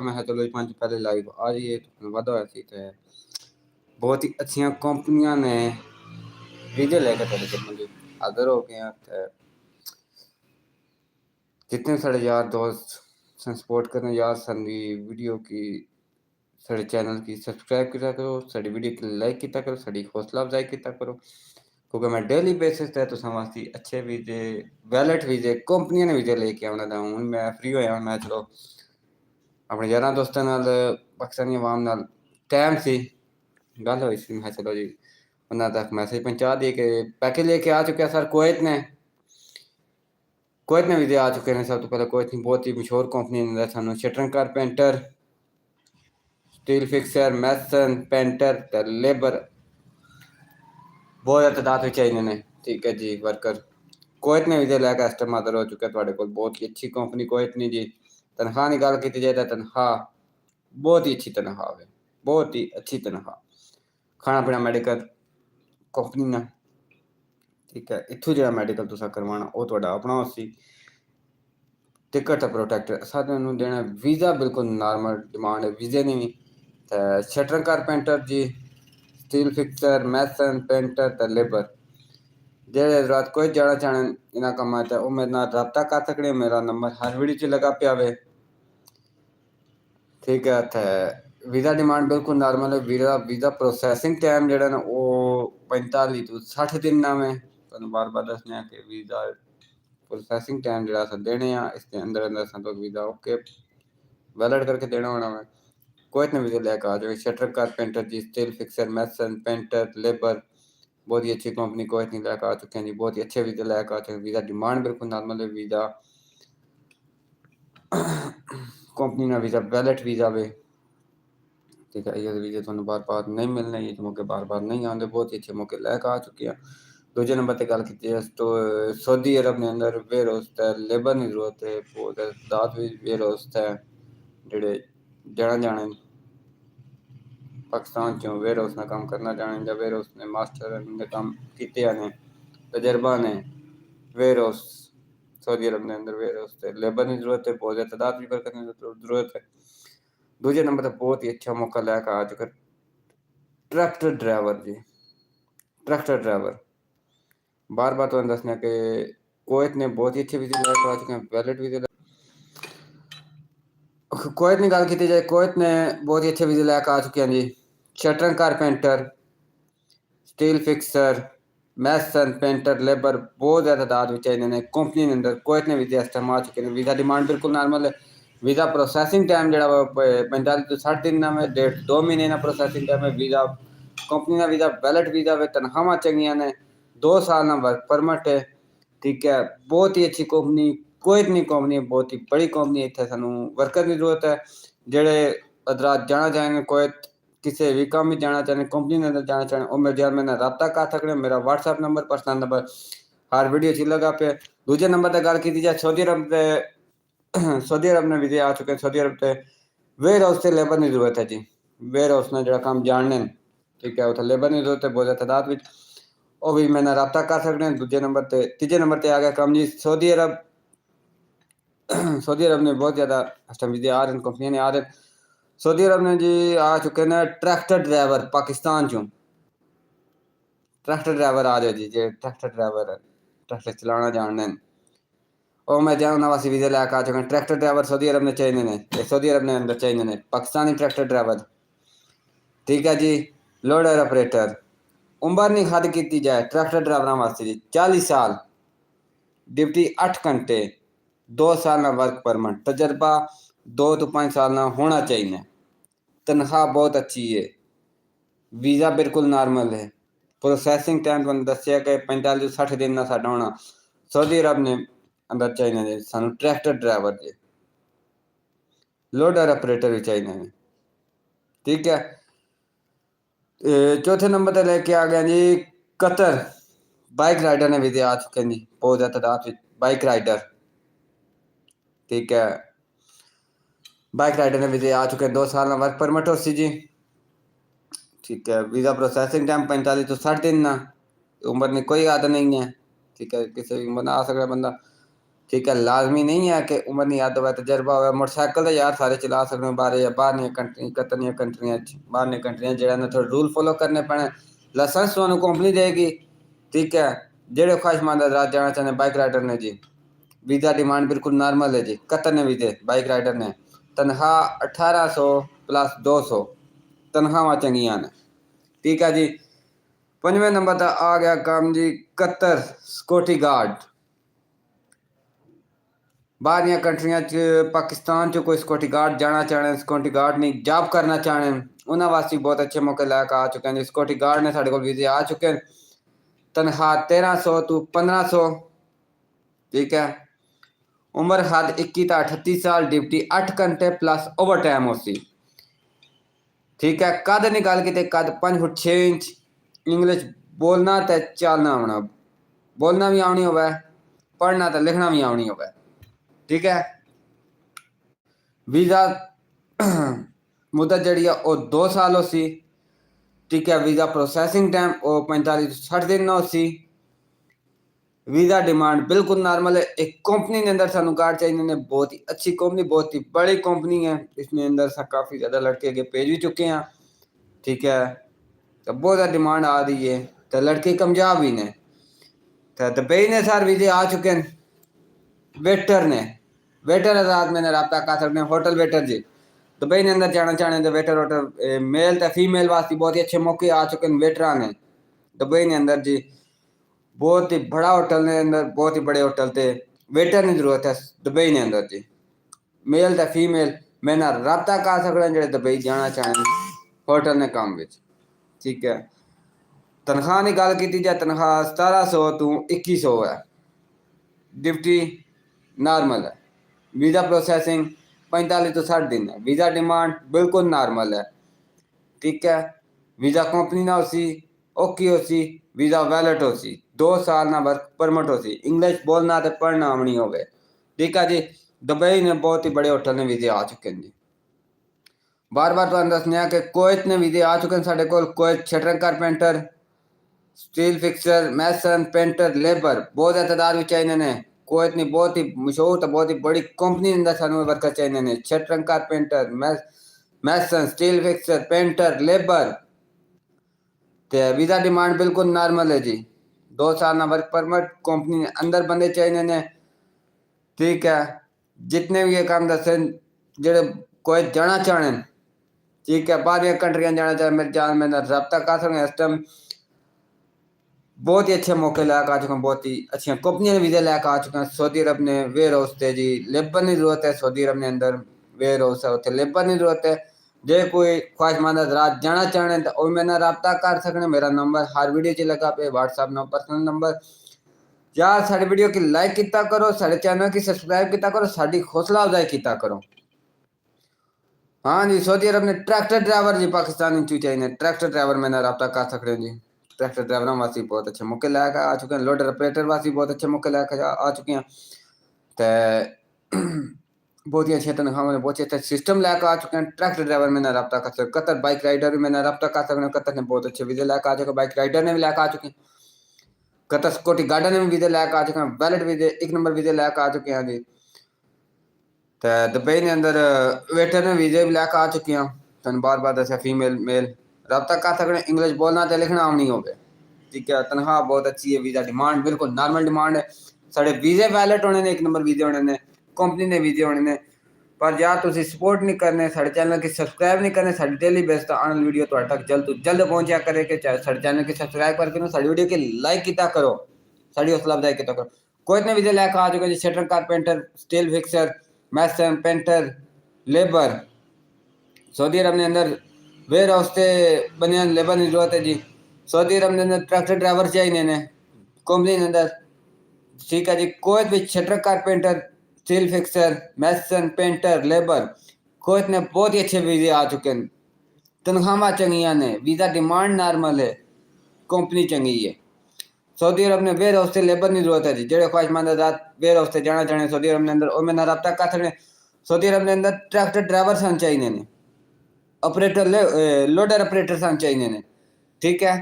मैं है चलो 5 पहले लाइव आ जाइए तो वादा होया सी ते बहुत ही अच्छियां कंपनियां ने वीडियो लेकर चले थे मुझे हाजिर हो गए हैं ते जितने सारे यार दोस्त सपोर्ट करने यार साडी वीडियो की साडे चैनल की सब्सक्राइब किया करो, साडी वीडियो की लाइक किया करो, साडी हौसला अफजाई किया करो क्योंकि मैं डेली बेसिस ते तुसां वास्ते अच्छे वीजे वैलेट वीजे कंपनियां ने वीजे लेके आउंदा दा हूं। मैं फ्री होया मैं चलो अपने यारां दोस्तां नाल पाकिस्तानी अवाम नाल टाइम सी गल होई सी मैं चलो जी उन्हां तक मैसेज पहुंचा दिए कि पैकेज लेके आ चुके हैं सर कुवैत ने वीजे आ चुके हैं। सब तो पहले कुवैत की बहुत ही मशहूर कंपनी ने सानू शटरिंग कारपेंटर स्टील फिक्सर मैसन पेंटर ते लेबर बहुत ज़्यादा तादाद में चाहिए ने ठीक है जी वर्कर कुवैत ने वीजे लैके इस टाइम हाजिर हो चुके हैं तुहाडे कोल बहुत ही अच्छी कंपनी कुवैत ने जी। तनख्वाह की गल की जाए तो तनख्वाह बहुत ही अच्छी तनख्वाह है, बहुत ही अच्छी तनख्वाह खाना पीना मैडिकल कंपनी ना ठीक है। इत्थों जो मैडिकल तुसा करवाना वो तुहाडा अपना होसी टिकट प्रोटेक्टर सानू देना वीज़ा बिल्कुल नॉर्मल डिमांड है वीज़े नहीं तो शटर कारपेंटर जी स्टील फिक्सर मैसन पेंटर तो लेबर जेह्ड़े रात कोई जाना चाहन इन्हां कम्मां च ओह् मेरे नाल राबता कर सकदे। मेरा नंबर हर वीडियो च लगा पिया वे ठीक है। ते वीज़ा डिमांड बिल्कुल नॉर्मल है। वीज़ा प्रोसैसिंग टाइम जेह्ड़ा ना ओह् 45 तो 60 दिन ना में तुहानूं बार बार दस्सने कि वीज़ा प्रोसैसिंग टाइम जेह्ड़ा अस देने इसके अंदर अंदर असां तुहानूं वीज़ा ओके वैलिड करके देना होना वा। कुवैत ने वीज़ा लैके आ जाओ शटर कारपेंटर जी स्टील फिक्सर मैसन पेंटर लेबर बहुत ही अच्छी कंपनी कुवैत ने लैके आ चुके हैं जी। बहुत ही अच्छे वीज़ा लैके आ चुके हैं। वीज़ा डिमांड बिल्कुल नॉर्मल है। वीज़ा कंपनी ना वीज़ा वैलिड वीज़ा वे ठीक है। ये वीज़े तुहानूं बार बार नहीं मिलने ये मौके बार बार नहीं आते बहुत ही अच्छे मौके लैके आ चुके हैं। दूजे नंबर पर गल की तो सऊदी अरब के अंदर वेयरहाउस ते लेबर की जरूरत है बहुत तादाद वेयरहाउस ते जेह्ड़े जाना जाने पाकिस्तान चों वेयरहाउस में काम करना चाहने या वेयरहाउस में मास्टर ने काम किए ने तजर्बा ने वेयरहाउस सऊदी अरब के अंदर वेयरहाउस ते लेबर की जरूरत है बहुत ज़्यादा तादाद भी करने की जरूरत है। दूजे नंबर पर बहुत ही अच्छा मौका लैके आ चुका tractor driver G tractor driver बार बार तुहानूं दस्सने कि कुवैत ने बहुत ही अच्छे वीज़े लैके आ चुके हैं वैलिड वीज़े कुवैत की गल की जाए कुवैत ने बहुत ही अच्छे वीज़े लैके आ चुके हैं जी। शटरिंग कारपेंटर स्टील फिक्सर मैसन पेंटर लेबर बहुत ज़्यादा तादाद में चाहिए ने कंपनी के अंदर कुवैत ने वीज़े इस टाइम आ चुके हैं। वीज़ा डिमांड बिल्कुल नॉर्मल है। वीज़ा प्रोसैसिंग टाइम जो 45 तो 60 दिन का में 2 महीने का प्रोसैसिंग टाइम है। वीज़ा कंपनी का वीज़ा वैलिड वीज़ा वे तनख्वाह चंगियां ने 2 साल का वर्क परमिट है ठीक है। बहुत ही अच्छी कंपनी कुवैत की कंपनी बहुत ही बड़ी कंपनी है। इत्थे सानूं वर्कर की जरूरत है जेह्ड़े हज़रात जाना चाहेंगे कुवैत किसी भी काम में जाना चाहें कंपनी के अंदर जाना चाहें और मेरे नाल रब्ता कर सकते मेरा व्हाट्सएप नंबर पर्सनल नंबर हर वीडियो च लगा पे। दूजे नंबर पर गल की जाए सऊदी अरब ने वीज़े आ चुके हैं। सऊदी अरब से वेयरहाउस से लेबर की जरूरत है जी। वेयरहाउस में जो काम जानने ठीक है उत्थे लेबर की जरूरत है बहुत ज़्यादा तादाद में वो भी मेरे नाल रब्ता कर सकते हैं। दूजे नंबर पर तीजे नंबर पर आ गया कम जी सऊदी अरब ने बहुत ज़्यादा इस टाइम वीज़े आ रहे हैं कंपनियां ने आ रहे हैं। सऊदी अरब ने जी आ चुके हैं ट्रैक्टर ड्राइवर पाकिस्तान चों ट्रैक्टर ड्राइवर आ जाओ जी जे ट्रैक्टर ड्राइवर ट्रैक्टर चलाना जानने और मैं जाना वासी वीज़े लैके आ चुके हैं। ट्रैक्टर ड्राइवर सऊदी अरब ने चाहिए ने सऊदी अरब ने अंदर चाहिए ने पाकिस्तानी ट्रैक्टर ड्राइवर ठीक है जी। लोडर ऑपरेटर उम्र नहीं हद की जाए ट्रैक्टर ड्राइवरों वास्ते जी 40 साल ड्यूटी 8 घंटे 2 साल का वर्क परमिट तजर्बा 2 तो 5 साल का होना चाहिए। तनख्वाह बहुत अच्छी है। वीज़ा बिल्कुल नॉर्मल है। प्रोसैसिंग टाइम तुहानूं दस्सिया कि 45 तो 60 दिन का साडा होना। सऊदी अरब ने अंदर चाहिए ने सानूं ट्रैक्टर ड्राइवर जी लोडर ऑपरेटर भी चाहिए ने ठीक है। चौथे नंबर पर लेके आ गया जी कतर बाइक राइडर ने वीज़े आ चुके हैं जी बहुत ज़्यादा तादाद बाइक राइडर ठीक है। बाइक राइडर ने वीज़े आ चुके हैं 2 साल का वर्क परमिट हो सी जी ठीक है। वीज़ा प्रोसैसिंग टाइम 45 तो 60 दिन ना उम्र की कोई आदत नहीं है ठीक है। किसी भी उम्र आ सकता बंदा ठीक है, लाजमी नहीं है कि उम्र नहीं याद हो, तजर्बा हो। मोटरसाइकिल तो यार सारे चला सकते हो, बाहर कंट्री कतनियां कंट्रियां बाहर कंट्रियां जो थोड़े रूल फॉलो करने पैने। लाइसेंस तो कंपनी देगी, ठीक है। जेड़े ख्वाहिशमंद हज़रात जाना चाहते बाइक राइडर ने जी, वीज़ा डिमांड बिल्कुल नॉर्मल है जी। कतर ने वीज़े बाइक राइडर ने तनख्वाह 1800 प्लस 200 तनख्वाह चंगियां ने, ठीक है जी। 5वें नंबर पर आ गया काम जी कतर सिक्योरिटी गार्ड। बाहर कंट्रियां पाकिस्तान च कोई सिक्योरिटी गार्ड जाना चाहने, सिक्योरिटी गार्ड नहीं जॉब करना चाहने, उन्होंने वास्ते बहुत अच्छे मौके लैके आ चुके हैं। सिक्योरिटी गार्ड ने साढ़े को वीज़े आ चुके हैं। तनख्वाह 1300 तो 1500, ठीक है। उम्र हद 21 तो 38 साल, ड्यूटी 8 घंटे प्लस ओवर टाइम हो सी, ठीक है। कद की गल की कद 5 फुट 6 इंच, इंग्लिश बोलना तो चलना आना, बोलना भी आनी होवे, पढ़ना तो लिखना भी आनी होवे, ठीक है। वीज़ा मुद्दत जी 2 साल हो सी, ठीक है। वीज़ा प्रोसैसिंग टाइम 45 तो 60 दिन हो सी। वीज़ा डिमांड बिल्कुल नॉर्मल है। एक कंपनी के अंदर सानू गार्ड चाहिए ने, बहुत ही अच्छी कंपनी, बहुत ही बड़ी कंपनी है। इसमें अंदर सा काफ़ी ज़्यादा लड़के आगे भेज भी चुके हैं, ठीक है। तो बहुत ज़्यादा डिमांड आ रही है, तो लड़के कामयाब भी ने। तो दुबई ने सर वीज़े आ चुके हैं। वेटर हज़रात मैंने रब्ता कर सकते हैं, होटल वेटर जी। दुबई ने अंदर जाना चाहने तो वेटर होटल मेल तो फीमेल वास्ते बहुत ही अच्छे मौके आ चुके हैं। वेटरा ने दुबई ने अंदर जी बहुत ही बड़ा होटल ने अंदर, बहुत ही बड़े होटल थे वेटर की जरूरत है दुबई ने अंदर जी। मेल तो फीमेल मैंने रब्ता कर सकते हैं जो दुबई जाना चाहें होटल ने काम में, ठीक है। तनख्वाह की गल की जाए, तनख्वाह 1700 तो 2100 है। ड्यूटी नॉर्मल है। वीज़ा प्रोसेसिंग 45 तो 60 दिन है। वीज़ा डिमांड बिल्कुल नॉर्मल है, ठीक है। वीज़ा कंपनी ना हो सी, ओके हो सी, वीज़ा वैलिड हो सी, 2 साल ना वर्क परमिट हो सी, इंग्लिश बोलना तो पढ़ना आनी हो, ठीक है जी। दुबई ने बहुत ही बड़े होटल ने वीज़े आ चुके हैं जी। बार बार तो दसने कि कोयत ने वीज़े आ चुके हैं साढ़े को। कोयत शटरिंग कारपेंटर, स्टील फिक्सर, मैसन, पेंटर, लेबर बहुत तादाद में चाहिए ने। कोयत ने बहुत ही मशहूर तो बहुत ही बड़ी कंपनी अंदर सानू वर्कर चाहिए ने। शटरिंग कारपेंटर, मैसन, स्टील फिक्सर, पेंटर, लेबर। तो वीज़ा डिमांड बिल्कुल नॉर्मल है जी। 2 साल ना वर्क परमिट, कंपनी अंदर बंदे चाहिए ने, ठीक है। जितने भी ये काम दसे जो कोई जाना चाहने, ठीक है। बाहर कंट्रियां जाना चाहे मेरे जान में रब्ता कर सकते इस टाइम। बहुत ही अच्छे मौके लैके आ चुके हैं, बहुत ही अच्छी कंपनियां ने वीज़े लैके आ चुके हैं। सऊदी अरब ने वेयर हाउस थे जी, लेबर की जरूरत है। सऊदी अरब ने अंदर वेयर हाउस है, उत्थे लेबर की जरूरत है। जे कोई ख्वाहिशमंद हज़रात जाना चाहने तो वह मेरे रब्ता कर सकते। मेरा नंबर हर वीडियो च लगा पे, व्हाट्सएप नंबर, पर्सनल नंबर। यार साड़ी वीडियो की लाइक किया करो, साढ़े चैनल की सब्सक्राइब किया करो, साड़ी हौसला अफजाई किया करो। हाँ जी, सऊदी अरब ने ट्रैक्टर ड्राइवर जी पाकिस्तानी चाहिए, ट्रैक्टर ड्राइवर मैंने रब्ता कर सकते हैं जी। ट्रैक्टर ड्राइवरों वास्ते बहुत अच्छे मौके लैके आ चुके हैं। लोडर ऑपरेटर वास्ते बहुत अच्छे मौके लैके आ चुके हैं। तो बहुत ही अच्छे तनख्वाह में बहुत ही अच्छा सिस्टम लैके आ चुके हैं। ट्रैक्टर ड्राइवर मैंने रब्ता कर सकते। कतर बाइक राइडर भी मैंने रब्ता कर सकते हैं। कतर ने बहुत अच्छे वीज़े लैके आ चुके हैं, बाइक राइडर ने भी लैके आ चुके हैं। कतर सिक्योरिटी गार्डन ने भी वीज़े लैके आ चुके हैं, वैलिड वीज़े 1 नंबर वीज़े लैके आ चुके हैं जी। तो दुबई ने अंदर वेटर ने वीज़े भी लैके आ चुके हैं। तन बार बार दसा फीमेल मेल रब्ता कर सकते हैं, इंग्लिश बोलना तो लिखना आनी हो, ठीक है। तनख्वाह बहुत अच्छी है। वीज़ा डिमांड बिल्कुल नॉर्मल डिमांड है। साढ़े वीज़े वैलिड होने ने, 1 नंबर वीज़े होने ने, कंपनी ने वीज़े होने ने। पर यार तुम सपोर्ट नहीं करने, साढ़े चैनल की सब्सक्राइब नहीं करने, साड़ी डेली बेस तो आने वीडियो तो तक जल्द तो जल्द पहुंचा करे कि साढ़े चैनल की सब्सक्राइब करके साड़ी वीडियो की लाइक किया करो, साड़ी हौसला अफजाई किया करो। कोई ने वीज़े लैके आ चुके जी। शटर कारपेंटर, स्टील फिक्सर, मैसन, पेंटर, लेबर। सऊदी अरब ने अंदर वेयर हाउस से बनिया लेबर की जरूरत है जी। सऊदी अरब के अंदर ट्रैक्टर ड्राइवर चाहिए ने कंपनी के अंदर, ठीक है जी। कोई भी शटर कारपेंटर, स्टील फिक्सर, मैसन, पेंटर, लेबर। कोई ने बहुत ही अच्छे वीज़े आ चुके हैं। तनख्वाह चंगियां ने, वीज़ा डिमांड नॉर्मल है, कंपनी चंगी है। सऊदी अरब ने वेयर हाउस से लेबर की जरूरत है जी। जो ख्वाहिशमंद आजाद वेयर हाउस से जाना चाहते सऊदी अरब के अंदर और मैंने रब्ता कर सकते। सऊदी अरब के अंदर ट्रैक्टर ड्राइवर सन चाहिए ने, ऑपरेटर लोडर ऑपरेटर सन चाहिए ने, ठीक है।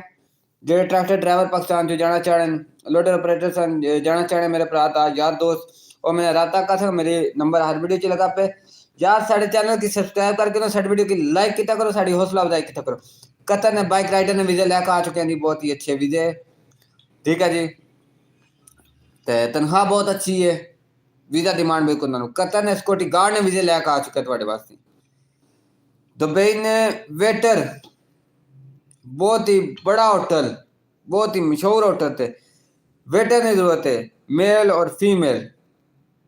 जो ट्रैक्टर ड्राइवर पाकिस्तान जो जाना चाहते लोडर ऑपरेटर सन जाना चाहते मेरे भरा यार दोस्त और मेरा रब्ता कर सकते, मेरे नंबर हर वीडियो च लगा पे। यार साढ़े चैनल की सब्सक्राइब करके ना साड़ी वीडियो की लाइक किया करो, साड़ी हौसला अफजाई किया करो। कतर ने बाइक राइडर ने वीजे लैके आ चुके हैं जी, बहुत ही अच्छे वीजे, ठीक है जी। तो तनख्वाह बहुत अच्छी है, वीजा डिमांड बिल्कुल ना। कतर ने सिक्योरिटी गार्ड ने वीजे लैके आ चुके हैं थोड़े वास्ते। दुबई ने वेटर, बहुत ही बड़ा होटल, बहुत ही मशहूर होटल थे, वेटर की जरूरत है, मेल और फीमेल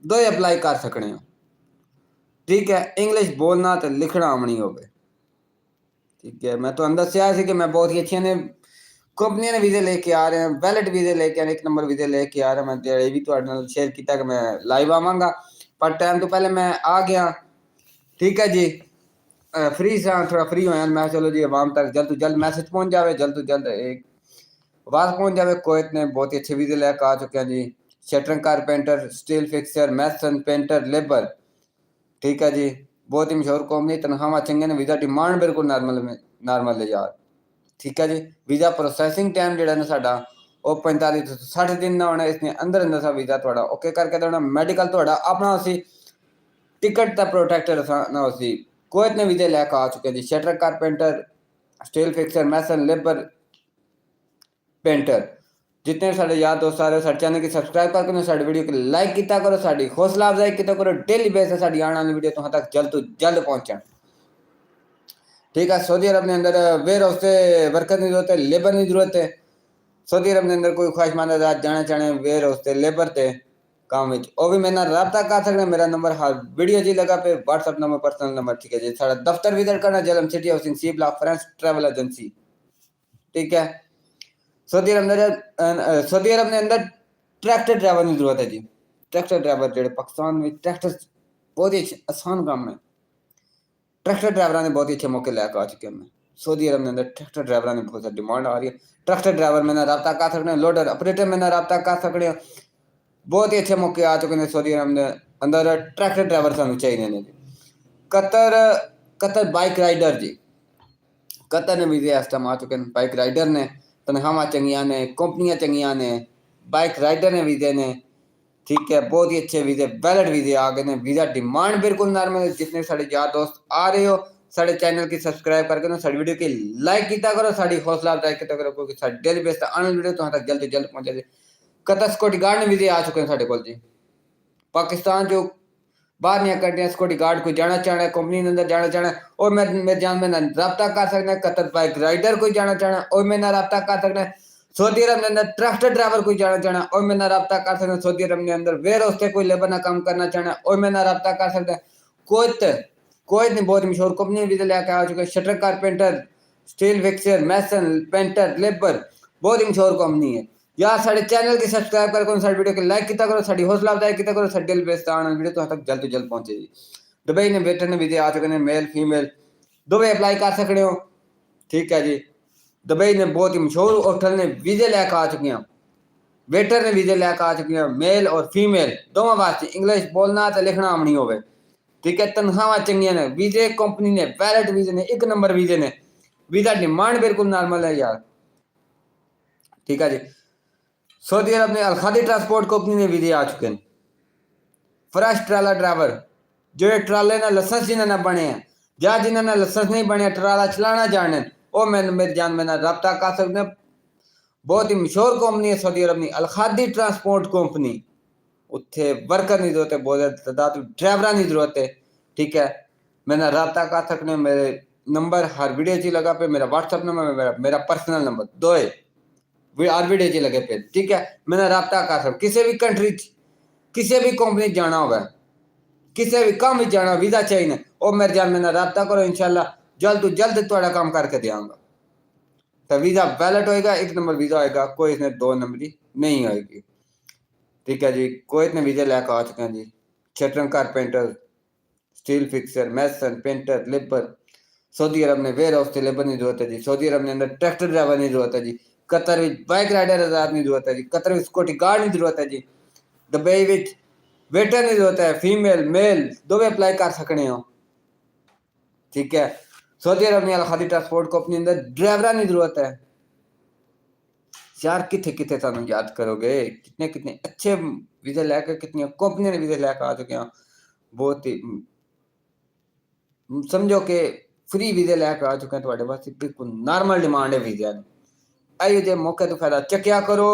दो ही अप्लाई कर सकने हो, ठीक है। इंग्लिश बोलना तो लिखना आनी हो, ठीक है। मैं तो अंदर से आया कि मैं बहुत ही अच्छी ने कंपनियां ने वीजे लेके आ रहे हैं, वैलिड वीजे लेके आ रहे हैं, 1 नंबर वीजे लेके आ रहे हैं। मैं जेडे भी तो शेयर किया कि मैं लाइव आवांगा, पर टाइम तो पहले मैं आ गया, ठीक है जी। फ्री सा थोड़ा फ्री होया, मैं चलो जी आवाम तक जल्द तो जल्द मैसेज पहुंच जाए, जल्द तो जल्द एक आवाज पहुंच जाए। कोयत ने बहुत ही अच्छे वीजे लेकर आ चुके हैं जी। शटरिंग कारपेंटर, स्टील फिक्सर, मैसन, पेंटर, लेबर, ठीक है जी। बहुत ही मशहूर कंपनी, तनख्वाह चंगे ने, वीजा डिमांड बिल्कुल नॉर्मल है यार, ठीक है जी। वीजा प्रोसैसिंग टाइम जो ना साडा वो 45 ਤੋਂ 60 दिन ना होना, इसने अंदर अंदर सा वीजा थोड़ा ओके करके देना। मैडिकल थोड़ा अपना उसी टिकट का प्रोटेक्टर ना उसी कोयत ने वीजे लैके आ चुके जी। शटर कारपेंटर, स्टील फिक्सर, मैसन, लेबर, पेंटर, जितने सारे यार दोस्त सारे सारे चैनल की सब्सक्राइब करके साड़ी वीडियो की लाइक किया करो, साड़ी हौसला अफजाई किया करो। डेली बेसिस साड़ी आने वाली वीडियो तुहां तक जल्द तो जल्द पहुंचे, ठीक है। सऊदी अरब के अंदर वेयर हाउस से वर्कर की जरूरत है, लेबर की जरूरत है। सऊदी अरब के अंदर कोई ख्वाहिशमंद जाना चाहे वेयर हाउस से लेबर से काम में, वो भी मेरे रब्ता कर सकते। मेरा नंबर हर वीडियो जी लगा पे, व्हाट्सएप नंबर, पर्सनल नंबर, ठीक है जी। सारा दफ्तर विजिट करना, जलम city housing, C block, friends travel agency, ठीक है। सऊदी अरब के अंदर ट्रैक्टर ड्राइवर की जरूरत है जी। ट्रैक्टर ड्राइवर जो पाकिस्तान में ट्रैक्टर बहुत ही आसान काम है, ट्रैक्टर ड्राइवर ने बहुत ही अच्छे मौके लैके आ चुके हैं। सऊदी अरब के अंदर ट्रैक्टर ड्राइवर की बहुत डिमांड आ रही है। ट्रैक्टर ड्राइवर में रब्ता कर सकते हैं, लोडर ऑपरेटर में रब्ता कर सकते हैं। बहुत ही अच्छे मौके आ चुके हैं सऊदी अरब के अंदर, ट्रैक्टर ड्राइवर सानू चाहिए ने जी। कतर कतर बाइक राइडर जी, कतर ने वीजे इस टाइम आ चुके हैं। बाइक राइडर ने तनख्वाह चंगिया ने, कंपनियां चंगिया ने, बाइक राइडर ने वीजे ने, ठीक है। बहुत ही अच्छे वीजे, वैलिड वीजे आ गए हैं। वीजा डिमांड बिल्कुल नॉर्मल है। जितने सारे यार दोस्त आ रहे हो, सारे चैनल की सब्सक्राइब करके ना सारी वीडियो की लाइक किया करो, साड़ी हौसला अफजाई किया करो, क्योंकि साड़ी डेली बेस आने वीडियो तो तक जल्द जल्द पहुंचे जी। कतर सिक्योरिटी गार्ड ने वीजे आ चुके हैं साढ़े को जी। पाकिस्तान जो बाहर नहीं कंट्रियां सिक्योरिटी गार्ड कोई जाना चाहना है, कंपनी के अंदर जाना चाहना है, और मैं मेरे जान में रब्ता कर सकना है। कतर बाइक राइडर कोई जाना चाहना है और मेरे रब्ता कर सकना है। सऊदी अरब के अंदर ट्रैक्टर ड्राइवर कोई जाना चाहना है और मेरे रब्ता कर सकते हैं। सऊदी अरब के अंदर वेयर हाउस से कोई लेबर ना काम करना चाहना है और मेरे रब्ता कर सकते हैं। कोयत ने बहुत मशहूर कंपनी वीजा लेकर आ चुके हैं। शटर कारपेंटर, स्टील फिक्सर, मैसन, पेंटर, लेबर, बहुत ही मशहूर कंपनी है यार। साढ़े चैनल की सब्सक्राइब करके साड़ी वीडियो को लाइक किया करो, साड़ी हौसला अफजाई किया करो, साड़ी दिल बेस्ता आने वीडियो तो तक जल्द तो जल्द पहुंचे जी। दुबई ने वेटर ने वीजे आ चुके हैं, मेल फीमेल दुबई अप्लाई कर सकते हो, ठीक है जी। दुबई ने बहुत ही मशहूर होटल ने वीजे लैके आ चुके हैं, वेटर ने वीजे लैके आ चुके हैं, मेल और फीमेल दोनों वास्ते। इंग्लिश बोलना तो लिखना आनी हो, ठीक है। तनख्वाह चंगिया ने, वीजे कंपनी ने वैलिड वीजे ने, 1 नंबर वीजे ने, वीजा डिमांड बिल्कुल नॉर्मल है यार, ठीक है जी। सऊदी अरब ने अलखादी ट्रांसपोर्ट कंपनी ने वीजे आ चुके हैं। फ्रेश ट्राला ड्राइवर जो ट्राले ना लाइसेंस जिन्होंने बने हैं, या जिन्होंने लाइसेंस नहीं बने ट्राला चलाना जाने, वो मैंने मेरी जान में रब्ता कर सकते हैं। बहुत ही मशहूर कंपनी है सऊदी अरब की अलखादी ट्रांसपोर्ट कंपनी। उत्थे वर्कर की जरूरत है, बहुत ज़्यादा तादाद ड्राइवर की जरूरत है, ठीक है। मैंने रब्ता कर सकते हैं। मेरे नंबर हर वीडियो च लगा पे, मेरा व्हाट्सअप नंबर, मेरा पर्सनल नंबर दो है हर वीडियो च लगे पे, ठीक है। मैंने रब्ता कर सकते, किसी भी कंट्री किसी भी कंपनी जाना होगा, किसी भी काम में जाना, वीजा चाहिए और मेरे जान में रब्ता करो, इंशाल्लाह जल्द तो जल्द थोड़ा काम करके देंगे। तो वीजा वैलिड होएगा, 1 नंबर वीजा होएगा, कोई इसमें 2 नंबरी नहीं होएगी, ठीक है जी। कोयत ने वीजा लेकर आ चुके हैं जी। शटरिंग कारपेंटर, स्टील फिक्सर, मैसन, पेंटर, लेबर, सऊदी अरब ने वेयर हाउस से लेबर की जरूरत है जी। सऊदी अरब के अंदर ट्रैक्टर ड्राइवर की जरूरत है जी। कतर में बाइक राइडर आजाद की जरूरत है जी। कतर में सिक्योरिटी गार्ड की जरूरत है जी। दुबई में वेटर की जरूरत है, फीमेल मेल दो भी अप्लाई कर सकते हो, ठीक है। सऊदी अरब ने अलखादी ट्रांसपोर्ट कंपनी अंदर ड्राइवर की जरूरत है। यार कितने कितने तुम याद करोगे, कितने कितने अच्छे वीज़े लैके कितनी कंपनी ने वीज़े लैके आ चुके हैं। बहुत ही समझो कि फ्री वीज़े लैके आ चुके हैं तुम्हारे पास, बिल्कुल नॉर्मल डिमांड है वीज़े की। आइयो जे मौके तो फायदा चक्या करो,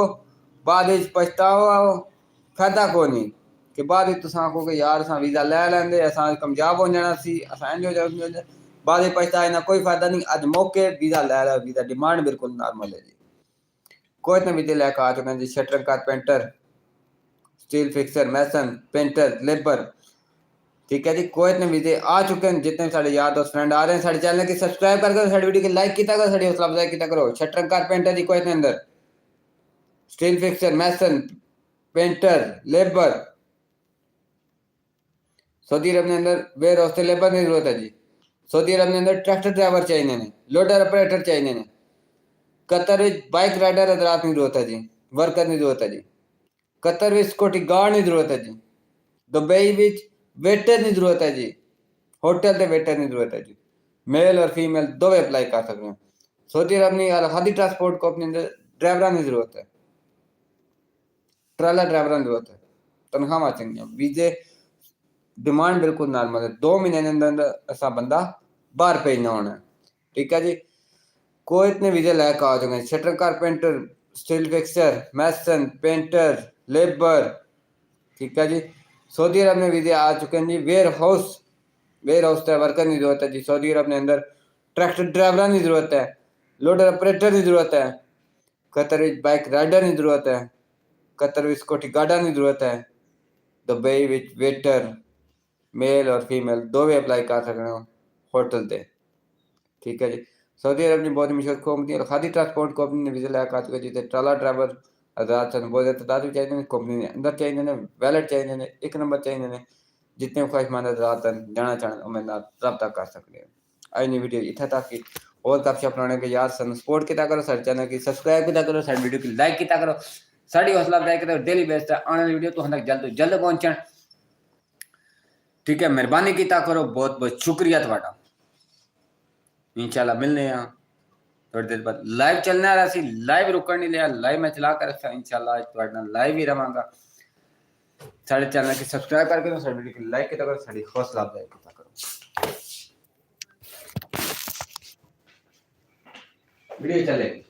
बाद विच पछताओ, फायदा कोई नहीं कि बाद विच तुसां आखो कि यार असां वीज़ा लै लैंदे, असां कामयाब हो जाना सी, असां इंज हो जांदे, बाद विच पछताए ना कोई फायदा नहीं। अज मौके वीज़ा लै लो, वीज़ा डिमांड बिल्कुल नॉर्मल है जी। कोई इतने वीज़े लैके आ चुके हैं जी, शटर कारपेंटर, स्टील फिक्सर, मैसन, पेंटर, लेबर। ठीक है जी, कोई ने वीज़े आ चुके हैं, जितने साढ़े यार दोस्त फ्रेंड आ रहे हैं साढ़े चैनल की सब्सक्राइब करके साढ़ी वीडियो की लाइक किया करो, साढ़ी हौसला अफजाई किया करो। शटर कारपेंटर जी कोई अंदर, स्टील फिक्सर, मैसन, पेंटर, लेबर। सऊदी अरब के अंदर वेयर हाउस लेबर की जरूरत है जी। सऊदी अरब के अंदर ट्रैक्टर ड्राइवर चाहिए ने, लोडर ऑपरेटर चाहिए ने। कतर में बाइक राइडर हजरात की जरूरत है जी, वर्कर की जरूरत है जी। कतर में सिक्योरिटी गार्ड की जरूरत है जी। दुबई में वेटर की जरूरत है जी, होटल के वेटर की जरूरत है जी। मेल और फीमेल दोवे अप्लाई कर सकते हैं। सऊदी अरब में हदी ट्रांसपोर्ट कंपनी ड्राइवर की जरूरत है, ट्राला ड्राइवर की जरूरत है, तनख्वाह चंगी वीजे डिमांड बिल्कुल नॉर्मल है। 2 महीने के अंदर अंदर ऐसा बंदा बाहर भेजना होना है। ठीक है जी, कोई इतने वीजे लैके आ चुके हैं, शटर कारपेंटर, स्टील फिक्सर, मैसन, पेंटर, लेबर। ठीक है जी, सऊदी अरब में वीजे आ चुके हैं जी। वेयर हाउस का वर्कर की जरूरत है जी। सऊदी अरब के अंदर ट्रैक्टर ड्राइवर की जरूरत है, लोडर ऑपरेटर की जरूरत है। कतर में बाइक राइडर की जरूरत है, कतर में सिक्योरिटी गार्डर की जरूरत है। दुबई में वेटर मेल और फीमेल दोवे अप्लाई कर सकते हो होटल ते। ठीक है जी, सऊदी अरब की बहुत मशहूर कंपनी और खादी ट्रांसपोर्ट कंपनी ने वीज़ा लैके आ चुके जिसे ट्राला ड्राइवर आजाद सन बहुत तादाद भी चाहिए, कंपनी ने अंदर चाहिए ने, वैलेट चाहिए ने, एक नंबर चाहिए ने। जितने ख्वाहिशमंद हजरात जाना चाहें उनमें रब्ता कर सकते हैं। आज की वीडियो इतना तक कि और गपशप लाने के यार सन सपोर्ट किया करो, सारे चैनल की सब्सक्राइब किया करो, सारी वीडियो की लाइक किया करो, साड़ी हौसला अफजाई करो। डेली बेस आने वाली वीडियो तुहां तक जल्द तो जल्द पहुंचण। ठीक है, मेहरबानी किया करो, बहुत बहुत शुक्रिया थोड़ा। इंशाल्लाह मिलने हैं थोड़ी देर बाद। लाइव चलने वाला सी, लाइव रुकन नहीं लिया, लाइव मैं चला कर रखा इंशाल्लाह थोड़ा लाइव ही रहांगा। साढ़े चैनल की सब्सक्राइब करके साड़ी वीडियो की लाइक किया करो, साड़ी हौसला अफजाई किया करो। वीडियो चलेगी।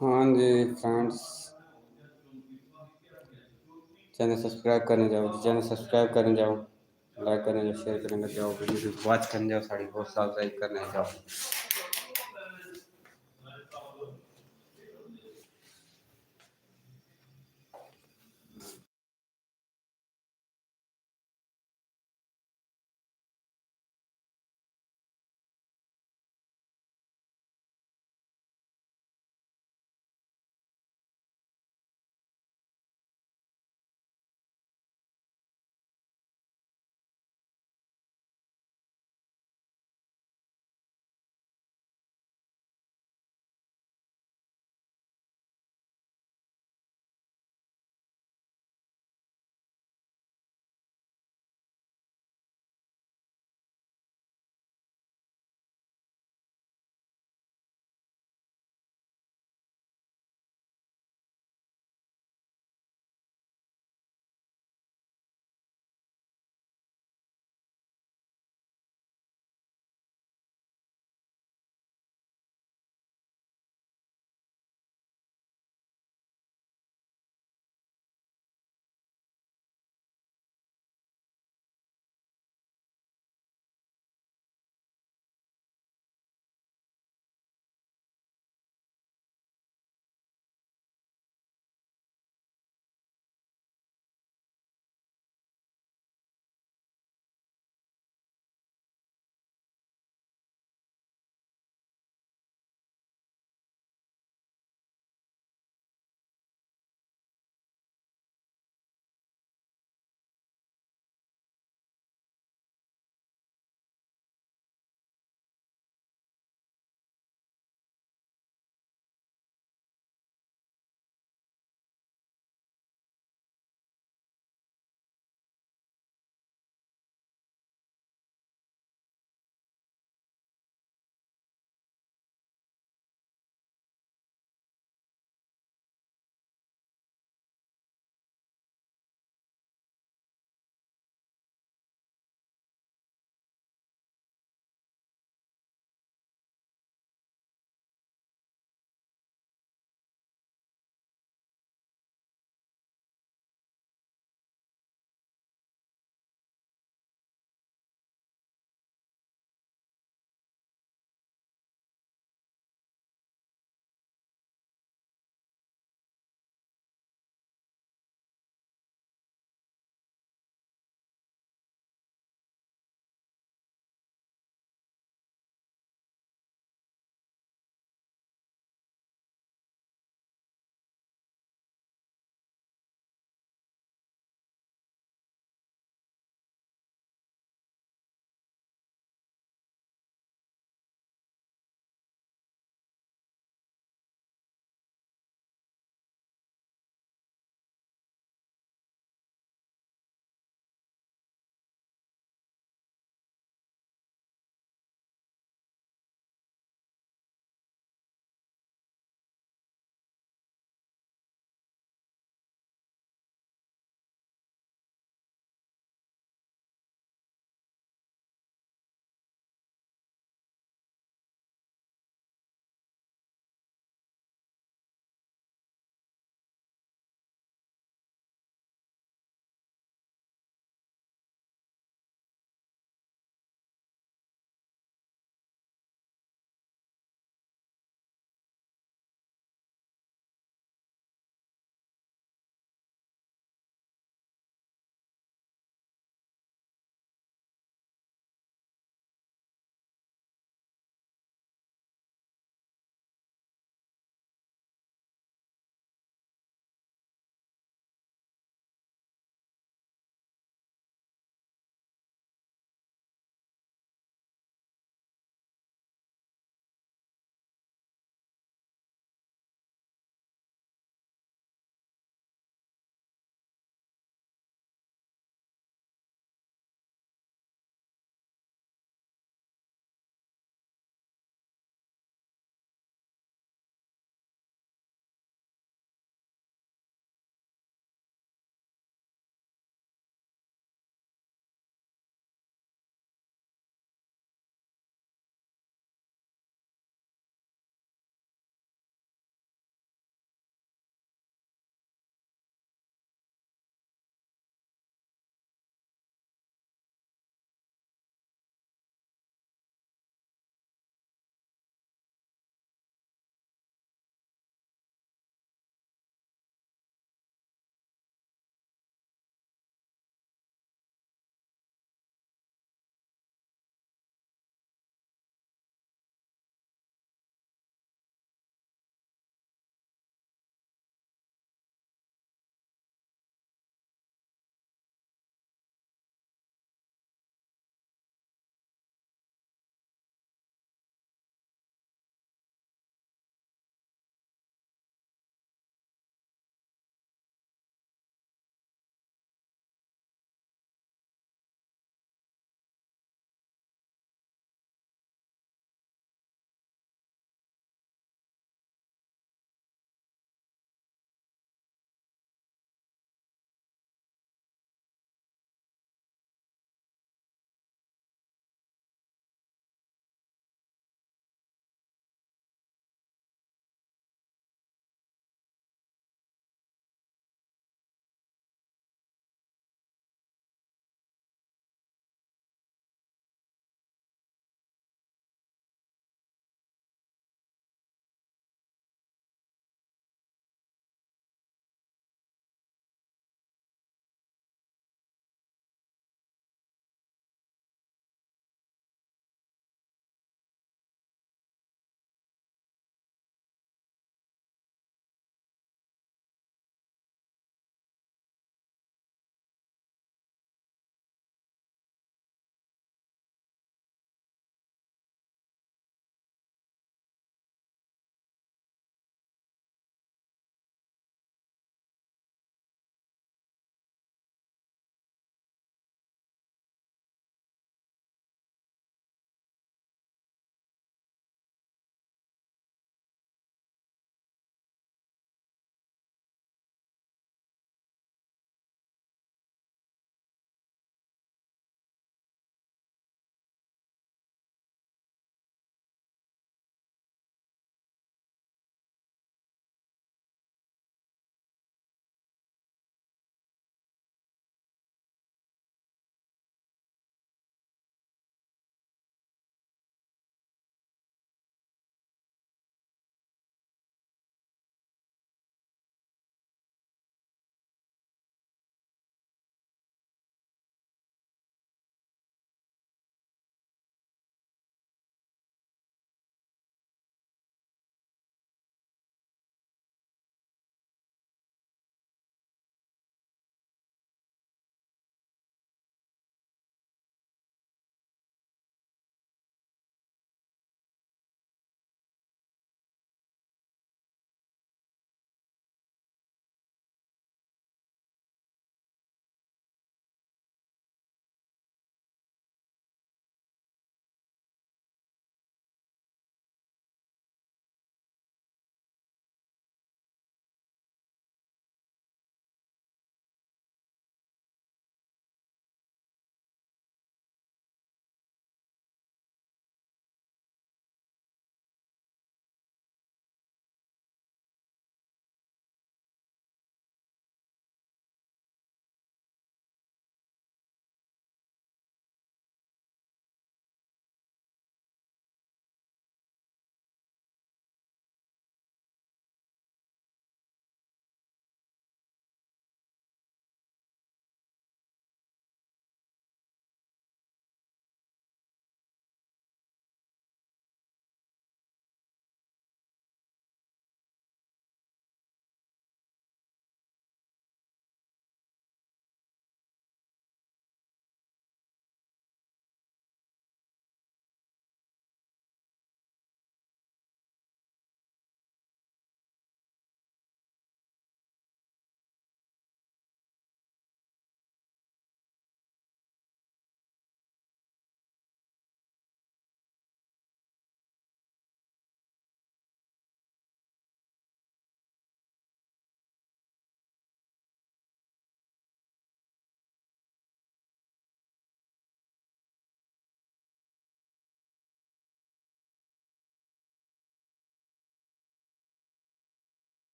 हाँ जी फ्रेंड्स, चैनल सब्सक्राइब करने जाओ जी, चैनल सब्सक्राइब करने जाओ, लाइक करने जाओ, शेयर करने जाओ, वीडियो वॉच करने जाओ, साड़ी बहुत साफ करने जाओ।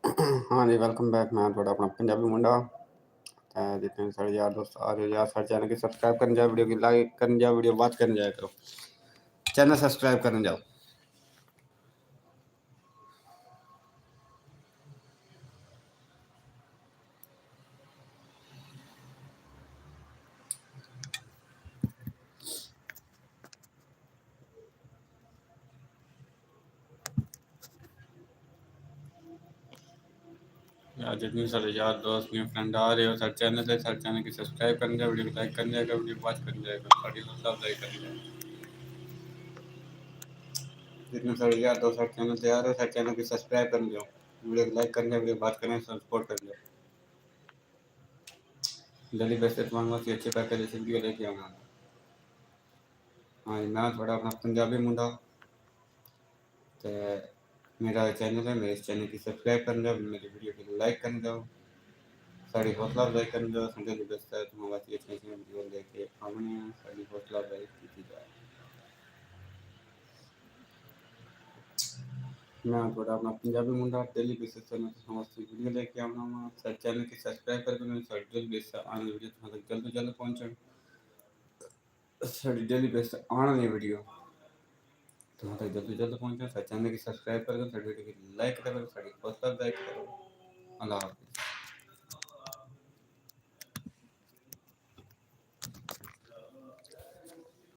हाँ जी, वेलकम बैक। मैं थोड़ा अपना पंजाबी मुंडा। जितने भी सारे यार दोस्त आ रहे हो यार, सारे चैनल की सब्सक्राइब करने जाओ, वीडियो की लाइक करने जाओ, वीडियो वॉच करने जाया करो, चैनल सब्सक्राइब करने जाओ। यार जितने सारे यार दोस्त मेरे फ्रेंड आ रहे हो सारे चैनल की सब्सक्राइब करने जाओ, वीडियो को लाइक करने जाएगा, वीडियो वॉच करने जाएगा, सारी हौसला अफजाई करने जाएगा। जितने सारे यार दोस्त सारे चैनल से आ रहे हो सारे चैनल की सब्सक्राइब करने जाओ, वीडियो को लाइक करने, वीडियो वॉच करने, सपोर्ट करने जाओ। डेली बेस पे तुम्हारे वास्ते अच्छे पैकेज जैसे वीडियो लेके आऊँगा। हाँ जी, मैं थोड़ा अपना पंजाबी मुंडा। तो मेरा चैनल है, मेरे इस चैनल की सब्सक्राइब करने जाओ, मेरी वीडियो की लाइक करने जाओ, साड़ी हौसला अफजाई करने जाओ। संडे की बेस है तुम्हारे वास्ते अच्छी अच्छी वीडियो लेके आने हैं, साड़ी हौसला अफजाई की जाए। मैं थोड़ा अपना पंजाबी मुंडा डेली बेसिस पे मैं समझती वीडियो लेके आना वा। सारे चैनल की सब्सक्राइब करके मैंने सारी डेली बेस आने वीडियो तुम्हारे तक जल्द जल्द पहुँचन। सारी डेली बेस आने वीडियो तुम्हारे तक जल्द जल्द पहुँचे। सारे चैनल की सब्सक्राइब करके सारी वीडियो की लाइक करो, साड़ी हौसला अफजाई करो। अल्लाह हाफिज़।